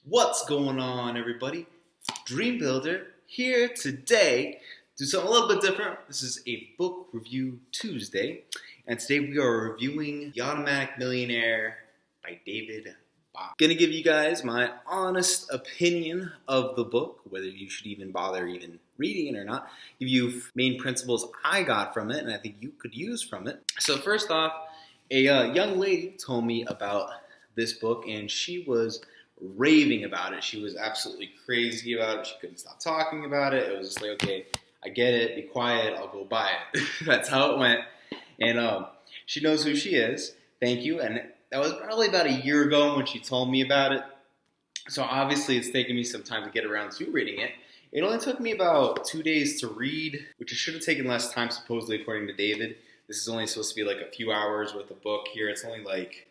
What's going on, everybody? Dream Builder here today. Do something a little bit different. This is a book review Tuesday, and today we are reviewing The Automatic Millionaire by David Bach. Gonna give you guys my honest opinion of the book, whether you should even bother even reading it or not. Give you main principles I got from it, and I think you could use from it. So first off, a young lady told me about this book, and she was raving about it. She was absolutely crazy about it. She couldn't stop talking about it. It was just like, okay, I get it. Be quiet. I'll go buy it. That's how it went. And she knows who she is. Thank you. And that was probably about a year ago when she told me about it. So obviously it's taken me some time to get around to reading it. It only took me about 2 days to read, which it should have taken less time, supposedly, according to David. This is only supposed to be like a few hours worth of book here. It's only like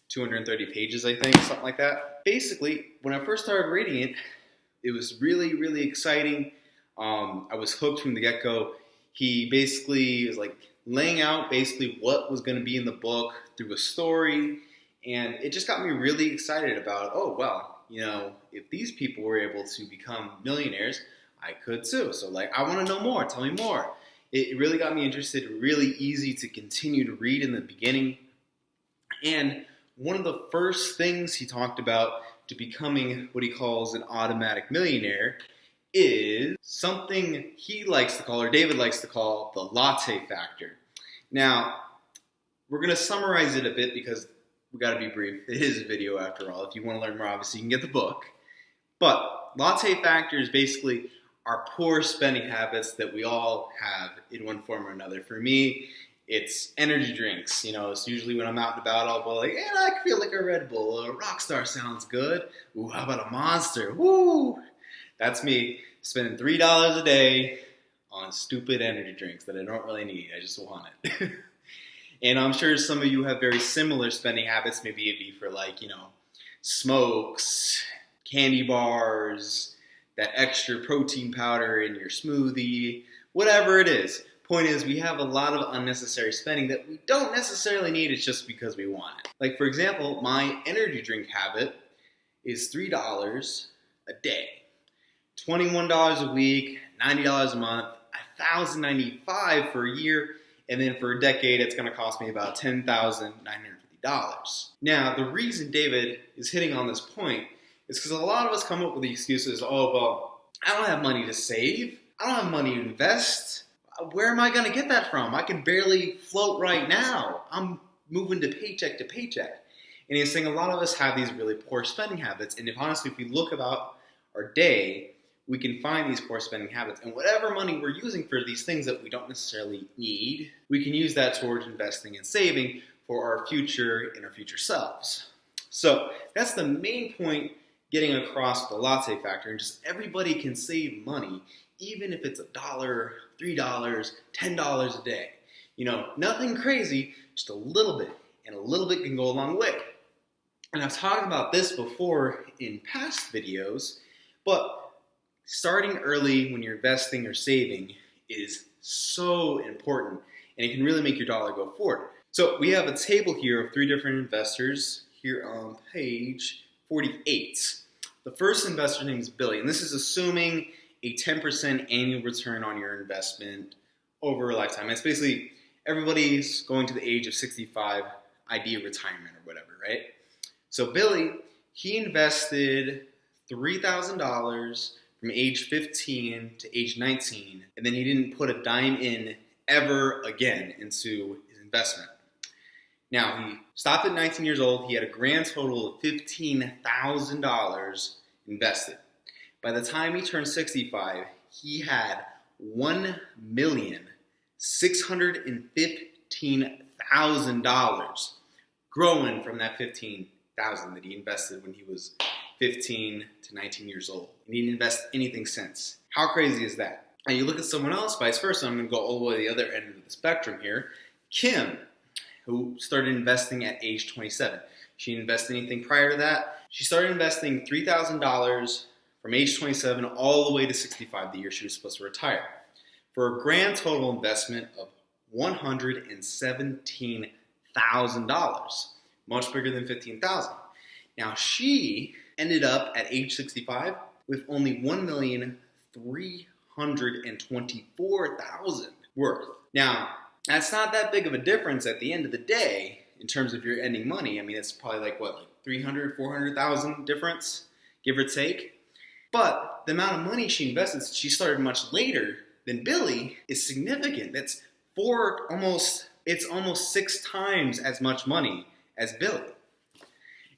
230 pages, I think, something like that. Basically, when I first started reading it, it was really, really exciting. I was hooked from the get-go. He basically was like laying out basically what was going to be in the book through a story, and it just got me really excited about, oh, well, you know, if these people were able to become millionaires, I could too. So like, I want to know more. Tell me more. It really got me interested, really easy to continue to read in the beginning. And one of the first things he talked about to becoming what he calls an automatic millionaire is something he likes to call, or David likes to call, the latte factor. Now, we're going to summarize it a bit because we got to be brief. It is a video after all. If you want to learn more, obviously you can get the book. But latte factor is basically our poor spending habits that we all have in one form or another. For me, it's energy drinks. You know, it's usually when I'm out and about, I'll go like, I feel like a Red Bull. A Rockstar sounds good. Ooh, how about a Monster? Woo! That's me spending $3 a day on stupid energy drinks that I don't really need. I just want it. And I'm sure some of you have very similar spending habits. Maybe it'd be for like, you know, smokes, candy bars, that extra protein powder in your smoothie, whatever it is. Point is, we have a lot of unnecessary spending that we don't necessarily need. It's just because we want it. Like, for example, my energy drink habit is $3 a day. $21 a week, $90 a month, $1,095 for a year, and then for a decade, it's going to cost me about $10,950. Now, the reason David is hitting on this point is because a lot of us come up with the excuses, oh, well, I don't have money to save. I don't have money to invest. Where am I going to get that from? I can barely float right now. I'm moving to paycheck to paycheck. And he's saying a lot of us have these really poor spending habits. And honestly, if we look about our day, we can find these poor spending habits. And whatever money we're using for these things that we don't necessarily need, we can use that towards investing and saving for our future and our future selves. So that's the main point getting across the latte factor. And just everybody can save money, even if it's $1, $3, $10 a day. You know, nothing crazy, just a little bit. And a little bit can go a long way. And I've talked about this before in past videos, but starting early when you're investing or saving is so important, and it can really make your dollar go forward. So we have a table here of 3 different investors here on page 48. The first investor name is Billy, and this is assuming a 10% annual return on your investment over a lifetime. It's basically everybody's going to the age of 65, idea retirement or whatever, right? So Billy, he invested $3,000 from age 15 to age 19, and then he didn't put a dime in ever again into his investment. Now, he stopped at 19 years old. He had a grand total of $15,000 invested. By the time he turned 65, he had $1,615,000 growing from that $15,000 that he invested when he was 15 to 19 years old. And he didn't invest anything since. How crazy is that? Now you look at someone else, vice versa. I'm going to go all the way to the other end of the spectrum here. Kim, who started investing at age 27. She didn't invest anything prior to that. She started investing $3,000 from age 27 all the way to 65, the year she was supposed to retire, for a grand total investment of $117,000, much bigger than $15,000. Now she ended up at age 65 with only $1,324,000 worth. Now, that's not that big of a difference at the end of the day in terms of your ending money. I mean, it's probably like 300, 400,000 difference, give or take. But the amount of money she invested, she started much later than Billy, is significant. It's almost 6 times as much money as Billy.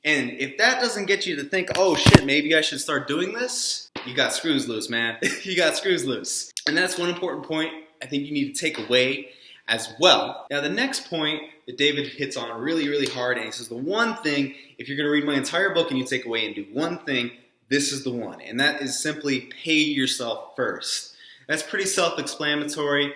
And if that doesn't get you to think, oh shit, maybe I should start doing this, you got screws loose, man. You got screws loose. And that's one important point I think you need to take away as well. Now, the next point that David hits on really, really hard, and he says the one thing, if you're going to read my entire book and you take away and do one thing, this is the one. And that is simply pay yourself first. That's pretty self-explanatory.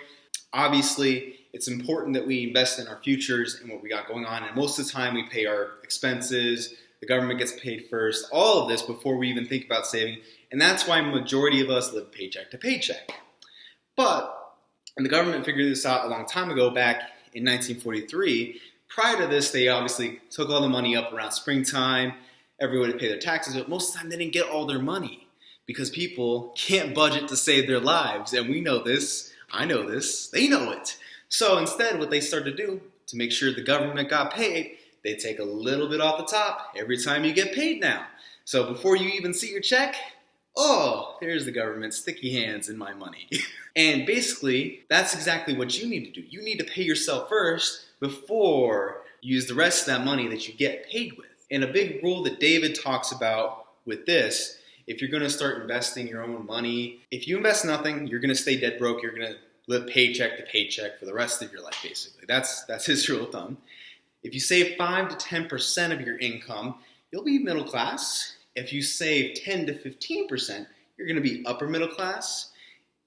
Obviously, it's important that we invest in our futures and what we got going on. And most of the time we pay our expenses, the government gets paid first, all of this before we even think about saving. And that's why a majority of us live paycheck to paycheck. But, and the government figured this out a long time ago, back in 1943. Prior to this, they obviously took all the money up around springtime. Everyone would pay their taxes, but most of the time they didn't get all their money because people can't budget to save their lives. And we know this, I know this, they know it. So instead, what they started to do to make sure the government got paid, they take a little bit off the top every time you get paid now. So before you even see your check, oh, there's the government's sticky hands in my money. And basically, that's exactly what you need to do. You need to pay yourself first before you use the rest of that money that you get paid with. And a big rule that David talks about with this, if you're going to start investing your own money, if you invest nothing, you're going to stay dead broke. You're going to live paycheck to paycheck for the rest of your life, basically. That's his rule of thumb. If you save 5 to 10% of your income, you'll be middle class. If you save 10 to 15%, you're going to be upper middle class.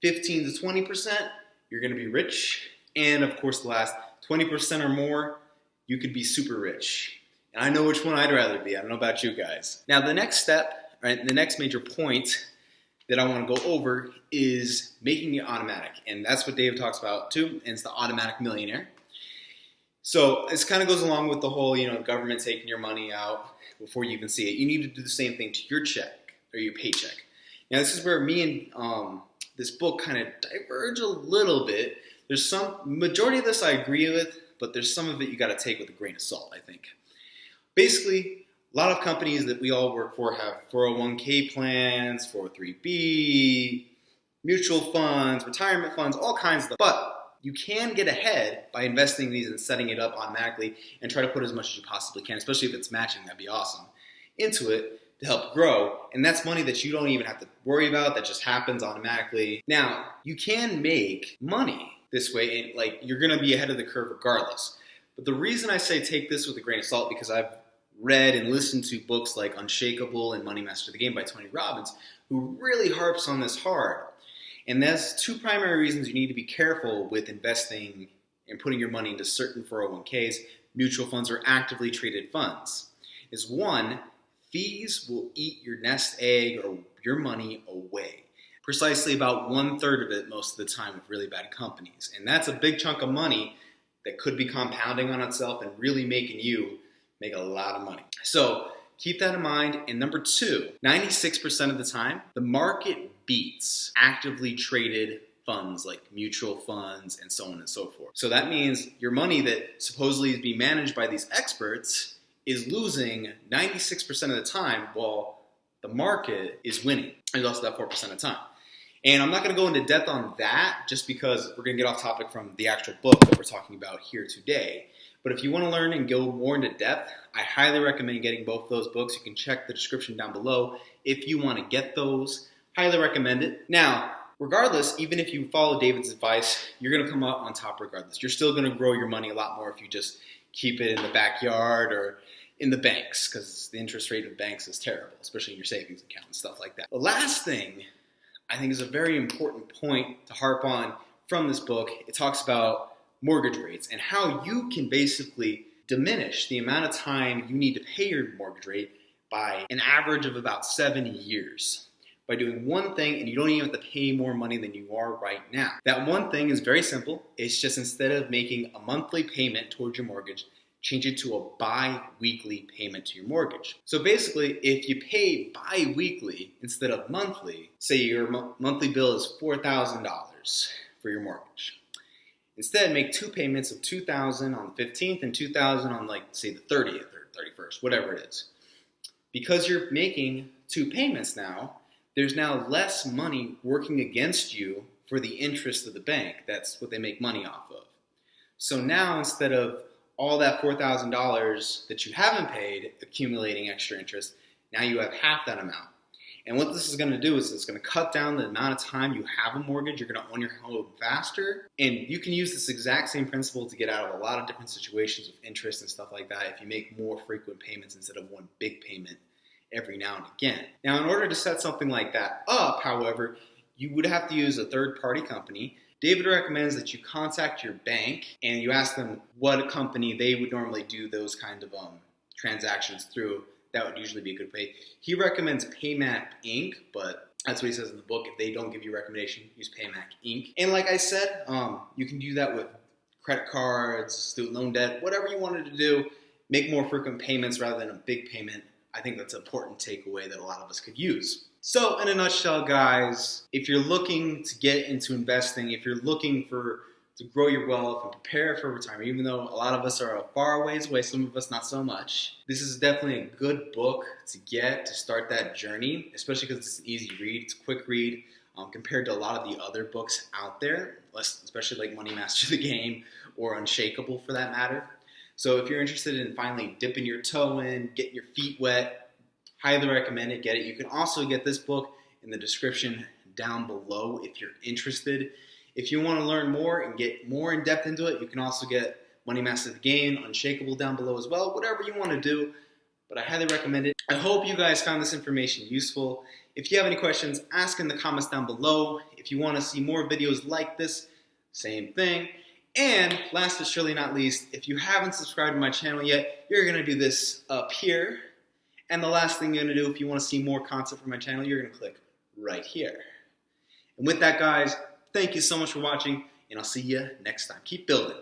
15 to 20%, you're going to be rich. And of course, the last 20% or more, you could be super rich. And I know which one I'd rather be. I don't know about you guys. Now, the next step, right, the next major point that I want to go over is making it automatic. And that's what Dave talks about too, and it's the Automatic Millionaire. So this kind of goes along with the whole, government taking your money out before you even see it. You need to do the same thing to your check or your paycheck. Now, this is where me and this book kind of diverge a little bit. There's majority of this I agree with, but there's some of it you got to take with a grain of salt, I think. Basically, a lot of companies that we all work for have 401k plans, 403b, mutual funds, retirement funds, all kinds of stuff. But you can get ahead by investing in these and setting it up automatically and try to put as much as you possibly can, especially if it's matching, that'd be awesome, into it to help grow. And that's money that you don't even have to worry about, that just happens automatically. Now, you can make money this way, and you're gonna be ahead of the curve regardless. But the reason I say take this with a grain of salt, because I've read and listened to books like Unshakable and Money Master the Game by Tony Robbins, who really harps on this hard. And there's 2 primary reasons you need to be careful with investing and putting your money into certain 401ks, mutual funds, or actively traded funds. Is 1, fees will eat your nest egg or your money away. Precisely about 1/3 of it most of the time with really bad companies. And that's a big chunk of money that could be compounding on itself and really making you make a lot of money. So keep that in mind. And number 2, 96% of the time, the market beats actively traded funds like mutual funds and so on and so forth. So that means your money that supposedly is being managed by these experts is losing 96% of the time while the market is winning. There's also that 4% of the time. And I'm not going to go into depth on that just because we're going to get off topic from the actual book that we're talking about here today. But if you want to learn and go more into depth, I highly recommend getting both those books. You can check the description down below if you want to get those. Highly recommend it. Now, regardless, even if you follow David's advice, you're going to come out on top regardless. You're still going to grow your money a lot more if you just keep it in the backyard or in the banks, because the interest rate of banks is terrible, especially in your savings account and stuff like that. The last thing I think is a very important point to harp on from this book. It talks about mortgage rates and how you can basically diminish the amount of time you need to pay your mortgage rate by an average of about 7 years by doing one thing, and you don't even have to pay more money than you are right now. That one thing is very simple. It's just instead of making a monthly payment towards your mortgage, change it to a bi-weekly payment to your mortgage. So basically, if you pay bi-weekly instead of monthly, say your monthly bill is $4,000 for your mortgage. Instead, make 2 payments of $2,000 on the 15th and $2,000 on, like, say, the 30th or 31st, whatever it is. Because you're making 2 payments now, there's now less money working against you for the interest of the bank. That's what they make money off of. So now, instead of all that $4,000 that you haven't paid accumulating extra interest, now you have half that amount. And what this is going to do is it's going to cut down the amount of time you have a mortgage. You're going to own your home faster. And you can use this exact same principle to get out of a lot of different situations with interest and stuff like that if you make more frequent payments instead of one big payment every now and again. Now, in order to set something like that up, however, you would have to use a third-party company. David recommends that you contact your bank and you ask them what company they would normally do those kind of transactions through. That would usually be a good way. He recommends PayMac Inc., but that's what he says in the book. If they don't give you a recommendation, use PayMac Inc. And like I said, you can do that with credit cards, student loan debt, whatever you wanted to do. Make more frequent payments rather than a big payment. I think that's an important takeaway that a lot of us could use. So in a nutshell, guys, if you're looking to get into investing, if you're looking to grow your wealth and prepare for retirement, even though a lot of us are a far ways away, some of us not so much, this is definitely a good book to get to start that journey, especially because it's an easy read, it's a quick read compared to a lot of the other books out there, especially like Money Master the Game or Unshakable for that matter. So if you're interested in finally dipping your toe in, getting your feet wet, highly recommend it, get it. You can also get this book in the description down below if you're interested. If you want to learn more and get more in depth into it, you can also get Money Master the Game, Unshakable down below as well, whatever you want to do, but I highly recommend it. I hope you guys found this information useful. If you have any questions, ask in the comments down below. If you want to see more videos like this, same thing. And last but surely not least, if you haven't subscribed to my channel yet, you're going to do this up here. And the last thing you're going to do if you want to see more content from my channel, you're going to click right here. And with that, guys, thank you so much for watching, and I'll see you next time. Keep building.